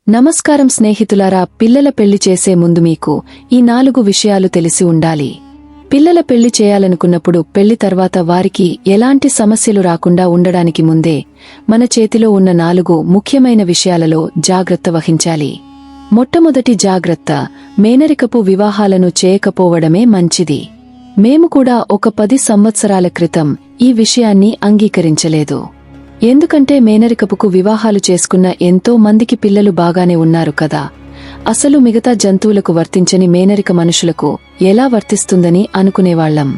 నమస్కారం స్నేహితులారా, పిల్లల పెళ్లి చేసే ముందు మీకు ఈ 4 విషయాలు తెలిసి ఉండాలి. పిల్లల పెళ్లి చేయాలనుకున్నప్పుడు పెళ్లి తర్వాత వారికి ఎలాంటి సమస్యలు రాకుండా ఉండడానికి ముందే మన చేతిలో ఉన్న 4 ముఖ్యమైన విషయాలలో జాగ్రత్త వహించాలి. మొట్టమొదటి జాగ్రత్త, మేనరికపు వివాహాలను చేయకపోవడమే మంచిది. మేము కూడా ఒక 10 సంవత్సరాల క్రితం ఈ విషయాన్ని అంగీకరించలేదు. ఎందుకంటే మేనరికపుకు వివాహాలు చేసుకున్న ఎంతో మందికి పిల్లలు బాగానే ఉన్నారు కదా, అసలు మిగతా జంతువులకు వర్తించని మేనరిక మనుషులకు ఎలా వర్తిస్తుందని అనుకునేవాళ్లం.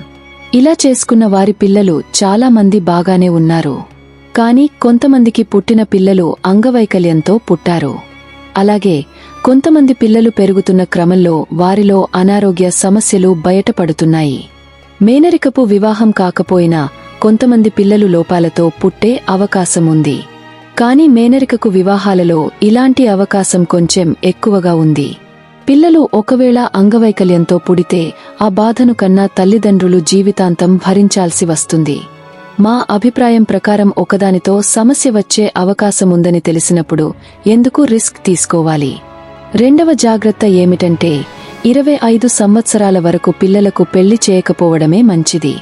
ఇలా చేసుకున్న వారి పిల్లలు చాలా మంది బాగానే ఉన్నారు. కాని కొంతమందికి పుట్టిన పిల్లలు అంగవైకల్యంతో పుట్టారు. అలాగే కొంతమంది పిల్లలు పెరుగుతున్న క్రమంలో వారిలో అనారోగ్య సమస్యలు బయటపడుతున్నాయి. మేనరికపు వివాహం కాకపోయినా కొంతమంది పిల్లలు లోపాలతో పుట్టే అవకాశముంది. కాని మేనరికకు వివాహాలలో ఇలాంటి అవకాశం కొంచెం ఎక్కువగా ఉంది. పిల్లలు ఒకవేళ అంగవైకల్యంతో పుడితే ఆ బాధను కన్నా తల్లిదండ్రులు జీవితాంతం భరించాల్సి వస్తుంది. మా అభిప్రాయం ప్రకారం ఒకదానితో సమస్య వచ్చే అవకాశముందని తెలిసినప్పుడు ఎందుకు రిస్క్ తీసుకోవాలి? రెండవ జాగ్రత్త ఏమిటంటే 25 సంవత్సరాల వరకు పిల్లలకు పెళ్లి చేయకపోవడమే మంచిది.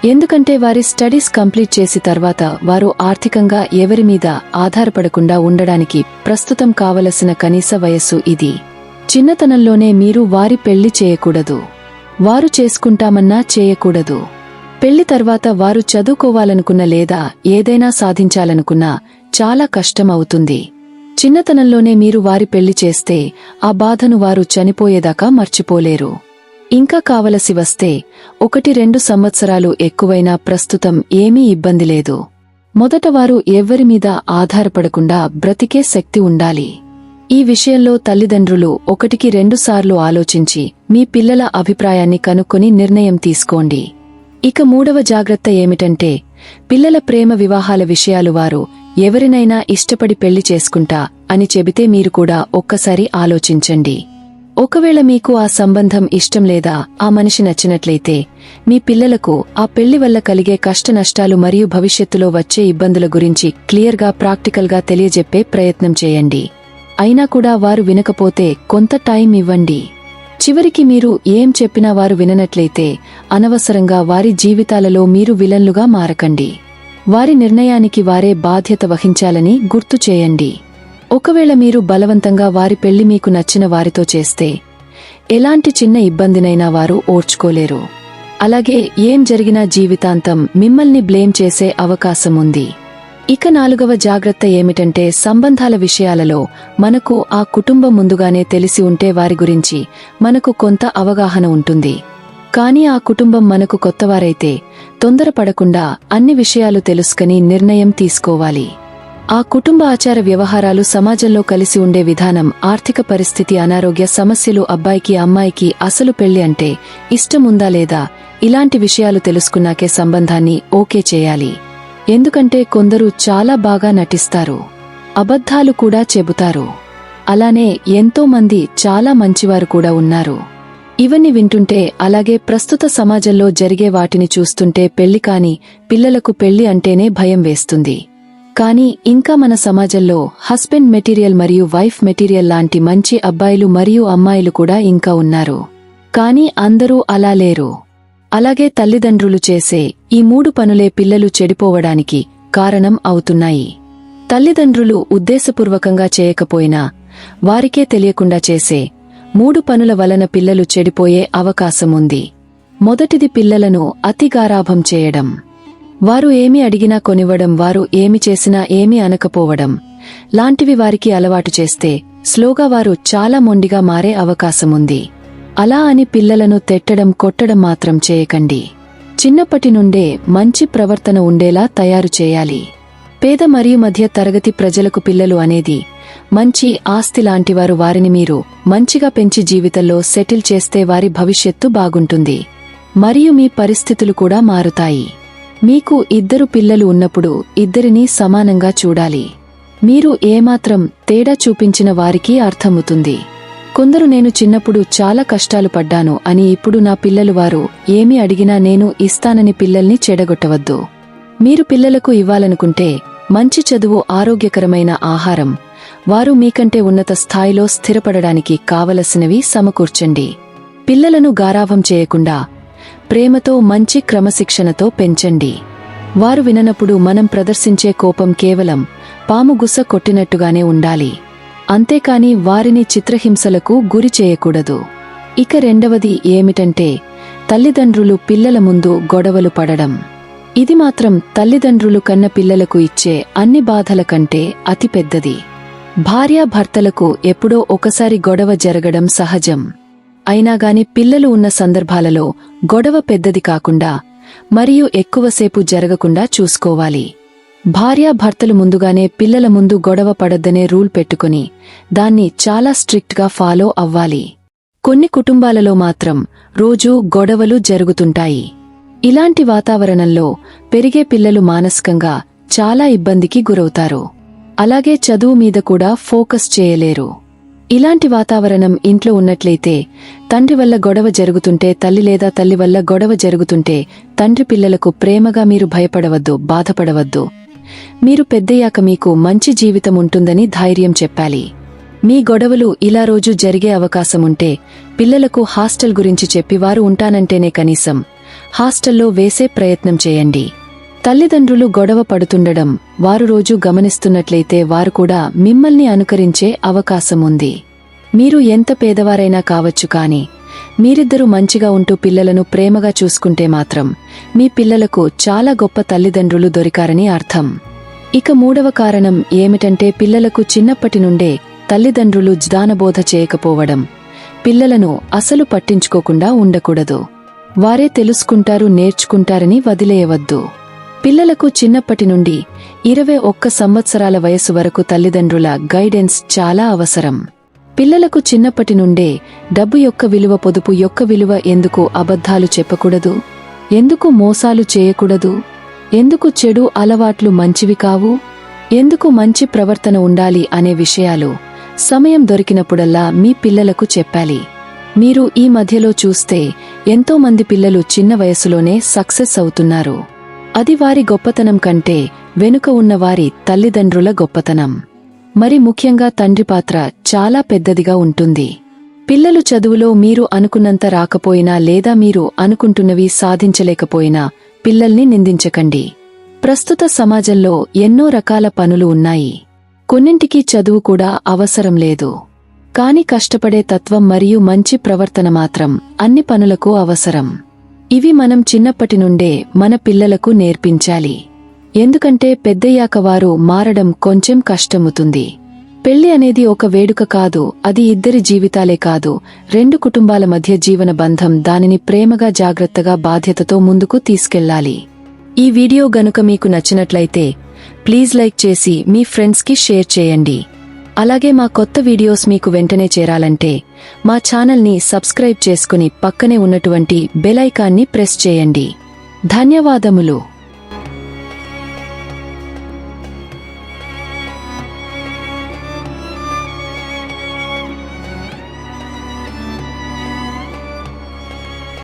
ఎందుకంటే వారి స్టడీస్ కంప్లీట్ చేసి తర్వాత వారు ఆర్థికంగా ఎవరిమీద ఆధారపడకుండా ఉండడానికి ప్రస్తుతం కావలసిన కనీస వయస్సు ఇది. చిన్నతనంలోనే మీరు వారి పెళ్లి చేయకూడదు. వారు చేసుకుంటామన్నా చేయకూడదు. పెళ్లి తర్వాత వారు చదువుకోవాలనుకున్న లేదా ఏదైనా సాధించాలనుకున్నా చాలా కష్టం అవుతుంది. చిన్నతనంలోనే మీరు వారి పెళ్లి చేస్తే ఆ బాధను వారు చనిపోయేదాకా మర్చిపోలేరు. ఇంకా కావలసి వస్తే 1-2 సంవత్సరాలు ఎక్కువైనా ప్రస్తుతం ఏమీ ఇబ్బంది లేదు. మొదట వారు ఎవ్వరిమీద ఆధారపడకుండా బ్రతికే శక్తి ఉండాలి. ఈ విషయంలో తల్లిదండ్రులు 1-2 సార్లు ఆలోచించి మీ పిల్లల అభిప్రాయాన్ని కనుక్కొని నిర్ణయం తీసుకోండి. ఇక మూడవ జాగ్రత్త ఏమిటంటే, పిల్లల ప్రేమ వివాహాల విషయాలు వారు ఎవరినైనా ఇష్టపడి పెళ్లి చేసుకుంటా అని చెబితే మీరు కూడా ఒక్కసారి ఆలోచించండి. ఒకవేళ మీకు ఆ సంబంధం ఇష్టం లేదా ఆ మనిషి నచ్చినట్లయితే మీ పిల్లలకు ఆ పెళ్లి వల్ల కలిగే కష్టనష్టాలు మరియు భవిష్యత్తులో వచ్చే ఇబ్బందుల గురించి క్లియర్గా ప్రాక్టికల్గా తెలియజెప్పే ప్రయత్నం చేయండి. అయినా కూడా వారు వినకపోతే కొంత టైం ఇవ్వండి. చివరికి మీరు ఏం చెప్పినా వారు విననట్లయితే అనవసరంగా వారి జీవితాలలో మీరు విలన్లుగా మారకండి. వారి నిర్ణయానికి వారే బాధ్యత వహించాలని గుర్తు చేయండి. ఒకవేళ మీరు బలవంతంగా వారి పెళ్లి మీకు నచ్చిన వారితో చేస్తే ఎలాంటి చిన్న ఇబ్బందినైనా వారు ఓర్చుకోలేరు. అలాగే ఏం జరిగినా జీవితాంతం మిమ్మల్ని బ్లేమ్ చేసే అవకాశం ఉంది. ఇక 4వ జాగ్రత్త ఏమిటంటే, సంబంధాల విషయాలలో మనకు ఆ కుటుంబం ముందుగానే తెలిసి ఉంటే వారి గురించి మనకు కొంత అవగాహన ఉంటుంది. కాని ఆ కుటుంబం మనకు కొత్తవారైతే తొందరపడకుండా అన్ని విషయాలు తెలుసుకుని నిర్ణయం తీసుకోవాలి. ఆ కుటుంబ ఆచార వ్యవహారాలు, సమాజంలో కలిసి ఉండే విధానం, ఆర్థిక పరిస్థితి, అనారోగ్య సమస్యలు, అబ్బాయికి అమ్మాయికి అసలు పెళ్లి అంటే ఇష్టముందా లేదా, ఇలాంటి విషయాలు తెలుసుకున్నాకే సంబంధాన్ని ఓకే చేయాలి. ఎందుకంటే కొందరు చాలా బాగా నటిస్తారు, అబద్ధాలు కూడా చెబుతారు. అలానే ఎంతో మంది చాలా మంచివారు కూడా ఉన్నారు. ఇవన్నీ వింటుంటే, అలాగే ప్రస్తుత సమాజంలో జరిగే వాటిని చూస్తుంటే పెళ్లి కాని పిల్లలకు పెళ్లి అంటేనే భయం వేస్తుంది. కానీ ఇంకా మన సమాజంలో హస్బెండ్ మెటీరియల్ మరియు వైఫ్ మెటీరియల్ లాంటి మంచి అబ్బాయిలు మరియు అమ్మాయిలు కూడా ఇంకా ఉన్నారు. కానీ అందరూ అలా లేరు. అలాగే తల్లిదండ్రులు చేసే ఈ 3 పనులే పిల్లలు చెడిపోవడానికి కారణం అవుతున్నాయి. తల్లిదండ్రులు ఉద్దేశపూర్వకంగా చేయకపోయినా వారికే తెలియకుండా చేసే 3 పనుల వలన పిల్లలు చెడిపోయే అవకాశముంది. మొదటిది, పిల్లలను అతి గారాభం చేయడం. వారు ఏమి అడిగినా కొనివ్వడం, వారు ఏమి చేసినా ఏమీ అనకపోవడం లాంటివి వారికి అలవాటు చేస్తే స్లోగా వారు చాలా మొండిగా మారే అవకాశముంది. అలా అని పిల్లలను తిట్టడం, కొట్టడం మాత్రం చేయకండి. చిన్నప్పటి నుండే మంచి ప్రవర్తన ఉండేలా తయారు చేయాలి. పేద మరియు మధ్య తరగతి ప్రజలకు పిల్లలు అనేది మంచి ఆస్తి లాంటివారు. వారిని మీరు మంచిగా పెంచి జీవితంలో సెటిల్ చేస్తే వారి భవిష్యత్తు బాగుంటుంది మరియు మీ పరిస్థితులు కూడా మారుతాయి. మీకు 2 పిల్లలు ఉన్నప్పుడు ఇద్దరినీ సమానంగా చూడాలి. మీరు ఏమాత్రం తేడా చూపించిన వారికి అర్థమవుతుంది. కొందరు నేను చిన్నప్పుడు చాలా కష్టాలు పడ్డాను అని ఇప్పుడు నా పిల్లలు వారు ఏమి అడిగినా నేను ఇస్తానని పిల్లల్ని చెడగొట్టవద్దు. మీరు పిల్లలకు ఇవ్వాలనుకుంటే మంచి చదువు, ఆరోగ్యకరమైన ఆహారం, వారు మీకంటే ఉన్నత స్థాయిలో స్థిరపడడానికి కావలసినవి సమకూర్చండి. పిల్లలను గారాభం చేయకుండా ప్రేమతో మంచి క్రమశిక్షణతో పెంచండి. వారు విననప్పుడు మనం ప్రదర్శించే కోపం కేవలం పాము గుస కొట్టినట్టుగానే ఉండాలి. అంతేకాని వారిని చిత్రహింసలకు గురి చేయకూడదు. ఇక రెండవది ఏమిటంటే తల్లిదండ్రులు పిల్లల ముందు గొడవలు పడడం. ఇది మాత్రం తల్లిదండ్రులు కన్న పిల్లలకు ఇచ్చే అన్ని బాధల కంటే అతి పెద్దది. భార్యాభర్తలకు ఎప్పుడో ఒకసారి గొడవ జరగడం సహజం. అయినాగాని పిల్లలు ఉన్న సందర్భాలలో గొడవ పెద్దది కాకుండా మరియు ఎక్కువసేపు జరగకుండా చూసుకోవాలి. భార్యాభర్తలు ముందుగానే పిల్లల ముందు గొడవ పడద్దనే రూల్ పెట్టుకుని దాన్ని చాలా స్ట్రిక్ట్గా ఫాలో అవ్వాలి. కొన్ని కుటుంబాలలో మాత్రం రోజూ గొడవలు జరుగుతుంటాయి. ఇలాంటి వాతావరణంలో పెరిగే పిల్లలు మానసికంగా చాలా ఇబ్బందికి గురవుతారు. అలాగే చదువు మీద కూడా ఫోకస్ చేయలేరు. ఇలాంటి వాతావరణం ఇంట్లో ఉన్నట్లయితే తండ్రి వల్ల గొడవ జరుగుతుంటే తల్లి లేదా తల్లి వల్ల గొడవ జరుగుతుంటే తండ్రి పిల్లలకు ప్రేమగా మీరు భయపడవద్దు, బాధపడవద్దు. మీరు పెద్దయ్యాక మీకు మంచి జీవితం ఉంటుందని ధైర్యం చెప్పాలి. మీ గొడవలు ఇలా రోజు జరిగే అవకాశముంటే పిల్లలకు హాస్టల్ గురించి చెప్పి వారు ఉంటానంటేనే కనీసం హాస్టల్లో వేసే ప్రయత్నం చేయండి. తల్లిదండ్రులు గొడవ పడుతుండడం వారు రోజూ గమనిస్తున్నట్లయితే వారు కూడా మిమ్మల్ని అనుకరించే అవకాశముంది. మీరు ఎంత పేదవారైనా కావచ్చు కాని మీరిద్దరూ మంచిగా ఉంటూ పిల్లలను ప్రేమగా చూసుకుంటే మాత్రం మీ పిల్లలకు చాలా గొప్ప తల్లిదండ్రులు దొరికారని అర్థం. ఇక మూడవ కారణం ఏమిటంటే పిల్లలకు చిన్నప్పటి నుండే తల్లిదండ్రులు జ్ఞానబోధ చేయకపోవడం. పిల్లలను అసలు పట్టించుకోకుండా ఉండకూడదు. వారే తెలుసుకుంటారు, నేర్చుకుంటారని వదిలేయవద్దు. పిల్లలకు చిన్నప్పటి నుండి 21 సంవత్సరాల వయసు వరకు తల్లిదండ్రుల గైడెన్స్ చాలా అవసరం. పిల్లలకు చిన్నప్పటి నుండే డబ్బు యొక్క విలువ, పొదుపు యొక్క విలువ, ఎందుకు అబద్ధాలు చెప్పకూడదు, ఎందుకు మోసాలు చేయకూడదు, ఎందుకు చెడు అలవాట్లు మంచివి కావు, ఎందుకు మంచి ప్రవర్తన ఉండాలి అనే విషయాలు సమయం దొరికినప్పుడల్లా మీ పిల్లలకు చెప్పాలి. మీరు ఈ మధ్యలో చూస్తే ఎంతో మంది పిల్లలు చిన్న వయసులోనే సక్సెస్ అవుతున్నారు. అది వారి గొప్పతనం కంటే వెనుక ఉన్నవారి తల్లిదండ్రుల గొప్పతనం. మరి ముఖ్యంగా తండ్రి పాత్ర చాలా పెద్దదిగా ఉంటుంది. పిల్లలు చదువులో మీరు అనుకున్నంత రాకపోయినా లేదా మీరు అనుకుంటున్నవి సాధించలేకపోయినా పిల్లల్ని నిందించకండి. ప్రస్తుత సమాజంలో ఎన్నో రకాల పనులు ఉన్నాయి. కొన్నింటికి చదువు కూడా అవసరం లేదు. కాని కష్టపడే తత్వం మరియు మంచి ప్రవర్తన మాత్రం అన్ని పనులకు అవసరం. ఇవి మనం చిన్నప్పటి నుండే మన పిల్లలకు నేర్పించాలి. ఎందుకంటే పెద్దయ్యాక వారు మారడం కొంచెం కష్టమవుతుంది. పెళ్లి అనేది ఒక వేడుక కాదు, అది ఇద్దరి జీవితాలే కాదు, 2 కుటుంబాల మధ్య జీవన బంధం. దానిని ప్రేమగా, జాగ్రత్తగా, బాధ్యతతో ముందుకు తీసుకెళ్లాలి. ఈ వీడియో గనుక మీకు నచ్చినట్లయితే ప్లీజ్ లైక్ చేసి మీ ఫ్రెండ్స్కి షేర్ చేయండి. అలాగే మా కొత్త వీడియోస్ మీకు వెంటనే చేరాలంటే మా ఛానల్ని సబ్స్క్రైబ్ చేసుకుని పక్కనే ఉన్నటువంటి బెల్ ఐకాన్ని ప్రెస్ చేయండి. ధన్యవాదములు.